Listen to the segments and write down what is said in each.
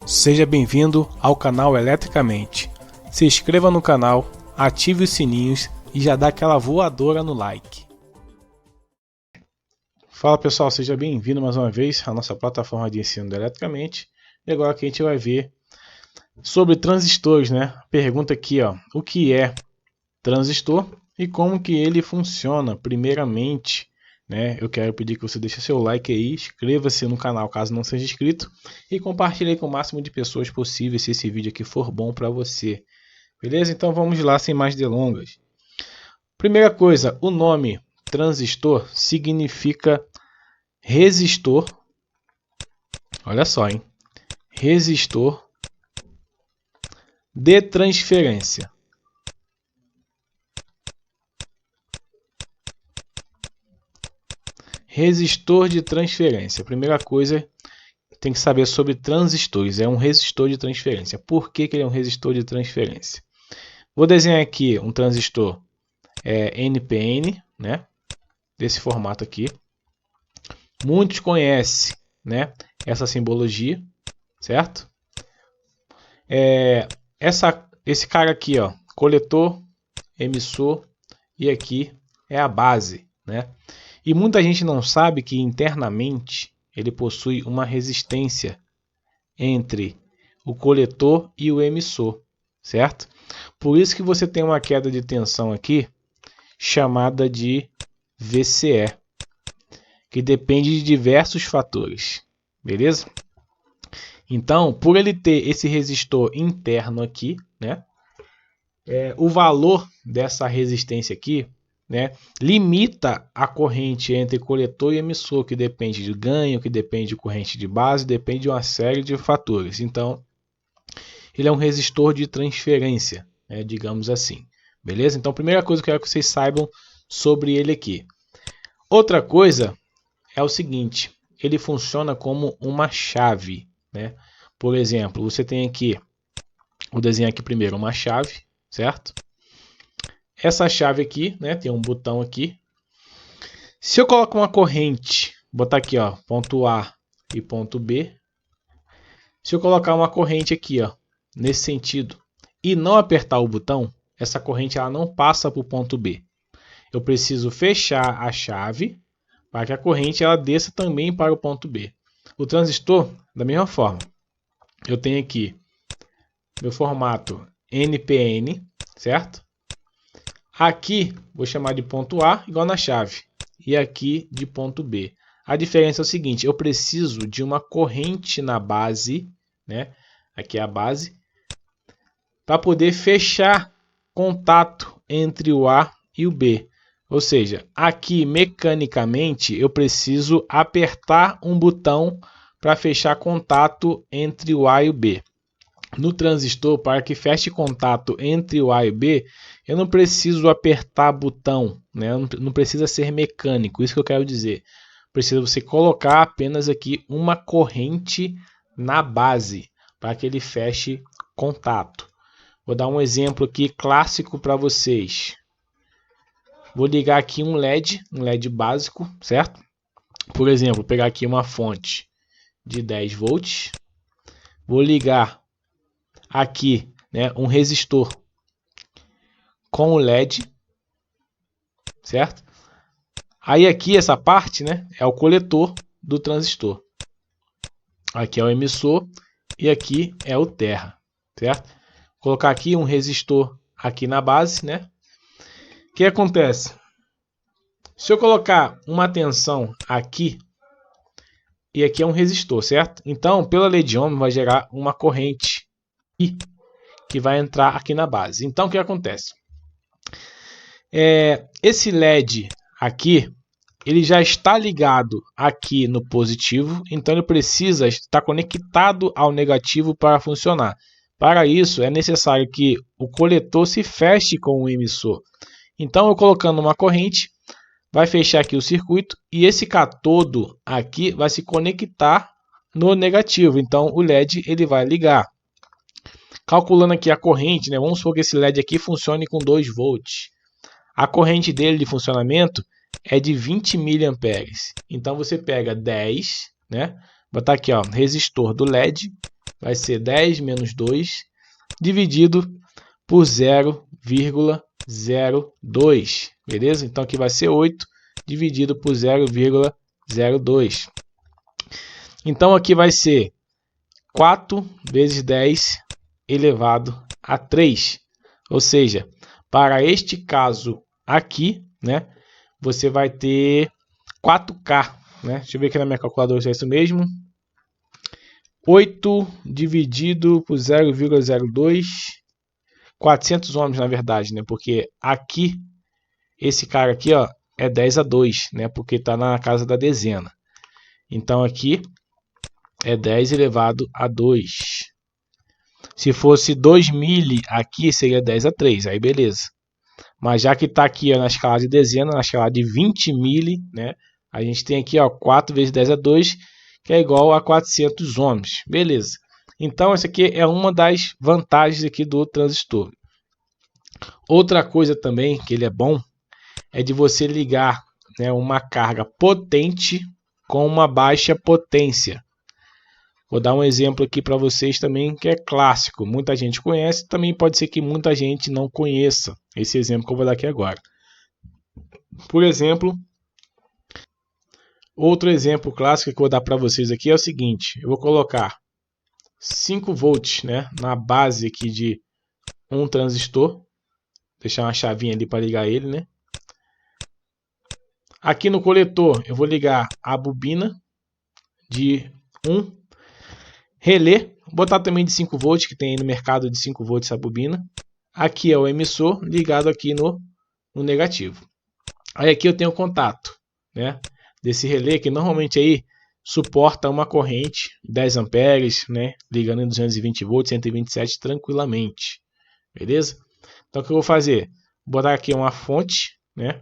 Seja bem-vindo ao canal Eletricamente. Se inscreva no canal, ative os sininhos e já dá aquela voadora no like. Fala pessoal, seja bem-vindo mais uma vez à nossa plataforma de ensino do Eletricamente. E agora que a gente vai ver sobre transistores, né? Pergunta aqui, ó, o que é transistor e como que ele funciona. Primeiramente, né, eu quero pedir que você deixe seu like aí, inscreva-se no canal caso não seja inscrito e compartilhe com o máximo de pessoas possível se esse vídeo aqui for bom para você. Beleza? Então vamos lá sem mais delongas. Primeira coisa, o nome transistor significa resistor. Olha só, hein? Resistor de transferência. Resistor de transferência. Primeira coisa, tem que saber sobre transistores. É um resistor de transferência. Por que ele é um resistor de transferência? Vou desenhar aqui um transistor NPN, né? Desse formato aqui. Muitos conhecem, né, essa simbologia, certo? Esse cara aqui, ó, coletor, emissor e aqui é a base, né? E muita gente não sabe que internamente ele possui uma resistência entre o coletor e o emissor, certo? Por isso que você tem uma queda de tensão aqui chamada de VCE, que depende de diversos fatores, beleza? Então, por ele ter esse resistor interno aqui, né, o valor dessa resistência aqui, né, limita a corrente entre coletor e emissor, que depende de ganho, que depende de corrente de base, depende de uma série de fatores. Então, ele é um resistor de transferência, né, digamos assim. Beleza? Então, a primeira coisa que eu quero que vocês saibam sobre ele aqui. Outra coisa é o seguinte, ele funciona como uma chave, né? Por exemplo, você tem aqui, vou desenhar aqui primeiro uma chave, certo? Essa chave aqui, né, tem um botão aqui. Se eu coloco uma corrente, botar aqui, ó, ponto A e ponto B. Se eu colocar uma corrente aqui, ó, nesse sentido, e não apertar o botão, essa corrente ela não passa para o ponto B. Eu preciso fechar a chave para que a corrente ela desça também para o ponto B. O transistor, da mesma forma. Eu tenho aqui meu formato NPN, certo? Aqui vou chamar de ponto A, igual na chave, e aqui de ponto B. A diferença é o seguinte, eu preciso de uma corrente na base, né? Aqui é a base, para poder fechar contato entre o A e o B. Ou seja, aqui mecanicamente eu preciso apertar um botão para fechar contato entre o A e o B. No transistor, para que feche contato entre o A e o B, eu não preciso apertar botão, né? Não precisa ser mecânico, isso que eu quero dizer. Precisa você colocar apenas aqui uma corrente na base, para que ele feche contato. Vou dar um exemplo aqui clássico para vocês. Vou ligar aqui um LED básico, certo? Por exemplo, vou pegar aqui uma fonte de 10 volts. Vou ligar aqui, né, um resistor com o LED, certo? Aí aqui essa parte, né, é o coletor do transistor. Aqui é o emissor e aqui é o terra, certo? Vou colocar aqui um resistor aqui na base, né? O que acontece? Se eu colocar uma tensão aqui, e aqui é um resistor, certo? Então, pela lei de Ohm, vai gerar uma corrente I que vai entrar aqui na base. Então, o que acontece? Esse LED aqui, ele já está ligado aqui no positivo, então ele precisa estar conectado ao negativo para funcionar. Para isso, é necessário que o coletor se feche com o emissor. Então, eu colocando uma corrente, vai fechar aqui o circuito e esse catodo aqui vai se conectar no negativo. Então, o LED ele vai ligar. Calculando aqui a corrente, né? Vamos supor que esse LED aqui funcione com 2 volts. A corrente dele de funcionamento é de 20 mA. Então, você pega 10, né? Botar aqui, ó, resistor do LED vai ser 10 menos 2 dividido por 0,02, beleza? Então aqui vai ser 8 dividido por 0,02. Então aqui vai ser 4 vezes 10 elevado a 3. Ou seja, para este caso aqui, né, você vai ter 4K, né? Deixa eu ver aqui na minha calculadora se é isso mesmo. 8 dividido por 0,02, 400 ohms na verdade, né? Porque aqui, esse cara aqui, ó, é 10 a 2, né? Porque está na casa da dezena. Então aqui é 10 elevado a 2. Se fosse 2.000 aqui, seria 10 a 3, aí beleza. Mas já que está aqui ó, na escala de dezena, na escala de 20.000, né? A gente tem aqui ó, 4 vezes 10 a 2, que é igual a 400 ohms. Beleza. Então, essa aqui é uma das vantagens aqui do transistor. Outra coisa também que ele é bom é de você ligar, né, uma carga potente com uma baixa potência. Vou dar um exemplo aqui para vocês também que é clássico. Muita gente conhece, também pode ser que muita gente não conheça esse exemplo que eu vou dar aqui agora. Por exemplo, outro exemplo clássico que eu vou dar para vocês aqui é o seguinte. Eu vou colocar 5 volts, né, na base aqui de um transistor. Deixar uma chavinha ali para ligar ele, né? Aqui no coletor eu vou ligar a bobina de 1 relé, botar também de 5 volts, que tem aí no mercado de 5 volts a bobina. Aqui é o emissor ligado aqui no negativo. Aí aqui eu tenho o contato, né, desse relé que normalmente aí suporta uma corrente 10 amperes, né, ligando em 220 volts, 127 tranquilamente. Beleza? Então o que eu vou fazer? Vou botar aqui uma fonte, né,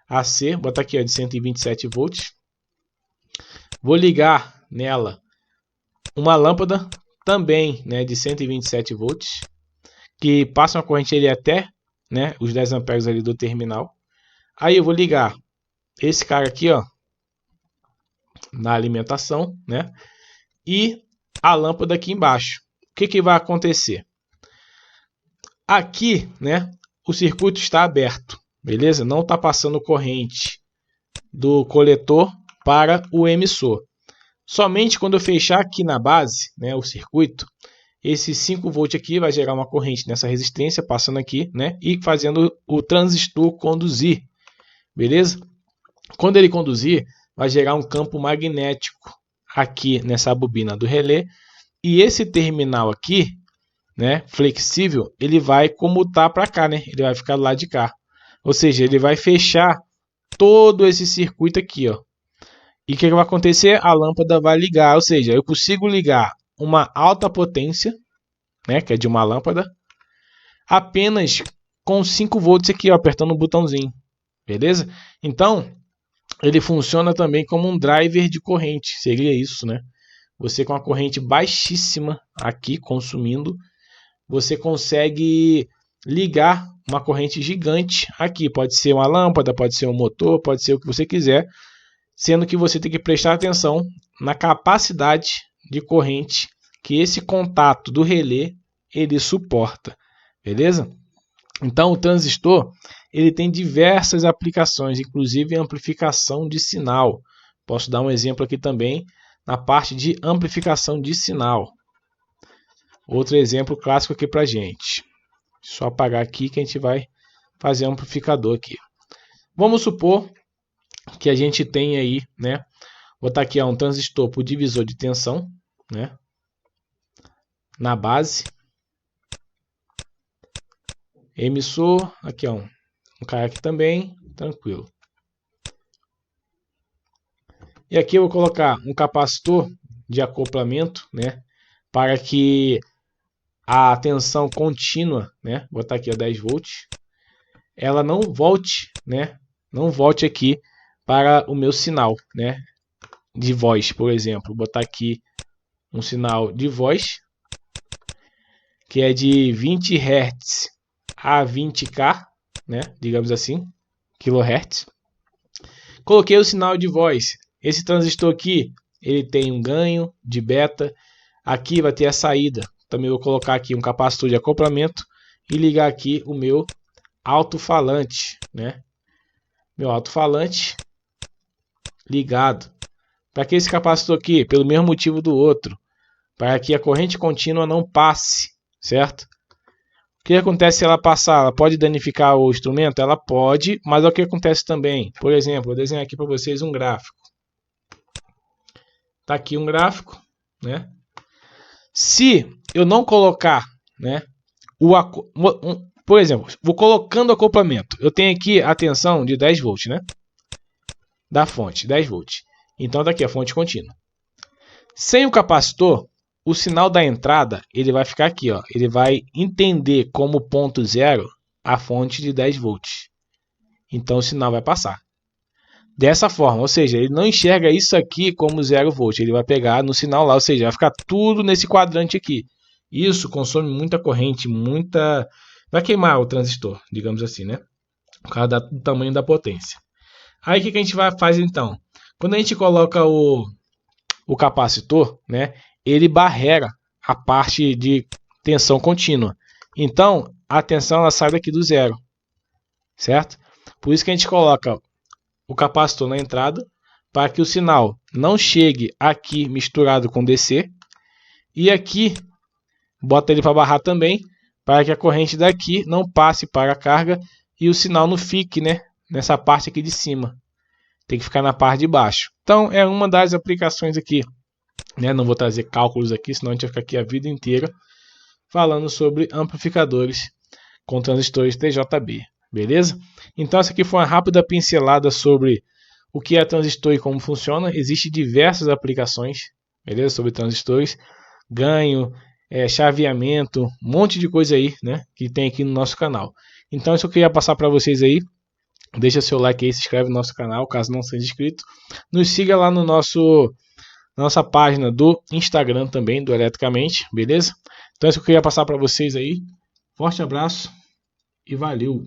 AC, botar aqui ó, de 127 volts. Vou ligar nela uma lâmpada também, né, de 127 volts, que passa uma corrente ali até, né, os 10 amperes ali do terminal. Aí eu vou ligar esse cara aqui, ó, na alimentação, né, e a lâmpada aqui embaixo. O que que vai acontecer? Aqui, né, o circuito está aberto, beleza? Não está passando corrente do coletor para o emissor. Somente quando eu fechar aqui na base, né, o circuito, esse 5 volts aqui vai gerar uma corrente nessa resistência, passando aqui, né, e fazendo o transistor conduzir, beleza? Quando ele conduzir, vai gerar um campo magnético aqui nessa bobina do relé, e esse terminal aqui, né, flexível, ele vai comutar para cá, né? Ele vai ficar do lado de cá. Ou seja, ele vai fechar todo esse circuito aqui, ó. E o que vai acontecer? A lâmpada vai ligar, ou seja, eu consigo ligar uma alta potência, né, que é de uma lâmpada, apenas com 5 volts aqui, ó, apertando o botãozinho, beleza? Então, ele funciona também como um driver de corrente, seria isso, né? Você com a corrente baixíssima aqui consumindo, você consegue ligar uma corrente gigante aqui. Pode ser uma lâmpada, pode ser um motor, pode ser o que você quiser, sendo que você tem que prestar atenção na capacidade de corrente que esse contato do relé ele suporta, beleza? Então o transistor ele tem diversas aplicações, inclusive amplificação de sinal. Posso dar um exemplo aqui também na parte de amplificação de sinal. Outro exemplo clássico aqui para gente. Só apagar aqui que a gente vai fazer um amplificador aqui. Vamos supor que a gente tem aí, né? Vou botar aqui ó, um transistor por divisor de tensão, né? Na base. Emissor, aqui ó, um cara aqui também, tranquilo. E aqui eu vou colocar um capacitor de acoplamento, né? Para que a tensão contínua, né? Vou botar aqui a 10 volts. Ela não volte, né? Não volte aqui para o meu sinal, né? De voz, por exemplo. Vou botar aqui um sinal de voz que é de 20 Hz a 20K, né? Digamos assim, kHz. Coloquei o sinal de voz. Esse transistor aqui, ele tem um ganho de beta Aqui vai ter a saída. Também vou colocar aqui um capacitor de acoplamento e ligar aqui o meu alto-falante, né? Meu alto-falante ligado. Para que esse capacitor aqui? Pelo mesmo motivo do outro, para que a corrente contínua não passe, certo? O que acontece se ela passar? Ela pode danificar o instrumento? Ela pode, mas o que acontece também? Por exemplo, vou desenhar aqui para vocês um gráfico. Tá aqui um gráfico, né? Se eu não colocar, né, por exemplo, vou colocando acoplamento. Eu tenho aqui a tensão de 10 volts, né? Da fonte, 10 volts. Então daqui a fonte contínua. Sem o capacitor, o sinal da entrada, ele vai ficar aqui, ó. Ele vai entender como ponto zero a fonte de 10 volts. Então o sinal vai passar. Dessa forma, ou seja, ele não enxerga isso aqui como 0 volt. Ele vai pegar no sinal lá, ou seja, vai ficar tudo nesse quadrante aqui. Isso consome muita corrente, vai queimar o transistor, digamos assim, né? Por causa do tamanho da potência. Aí o que a gente faz então? Quando a gente coloca o capacitor, né? Ele barrera a parte de tensão contínua. Então, a tensão ela sai daqui do zero, certo? Por isso que a gente coloca o capacitor na entrada, para que o sinal não chegue aqui misturado com DC, e aqui bota ele para barrar também, para que a corrente daqui não passe para a carga e o sinal não fique, né, nessa parte aqui de cima. Tem que ficar na parte de baixo. Então é uma das aplicações aqui, né? Não vou trazer cálculos aqui, senão a gente vai ficar aqui a vida inteira falando sobre amplificadores com transistores TJB. Beleza? Então essa aqui foi uma rápida pincelada sobre o que é transistor e como funciona. Existem diversas aplicações, beleza? Sobre transistores, ganho, chaveamento, um monte de coisa aí, né? Que tem aqui no nosso canal. Então isso eu queria passar para vocês aí. Deixa seu like aí, se inscreve no nosso canal, caso não seja inscrito. Nos siga lá no nossa página do Instagram também, do Eletricamente, beleza? Então isso eu queria passar para vocês aí. Forte abraço e valeu!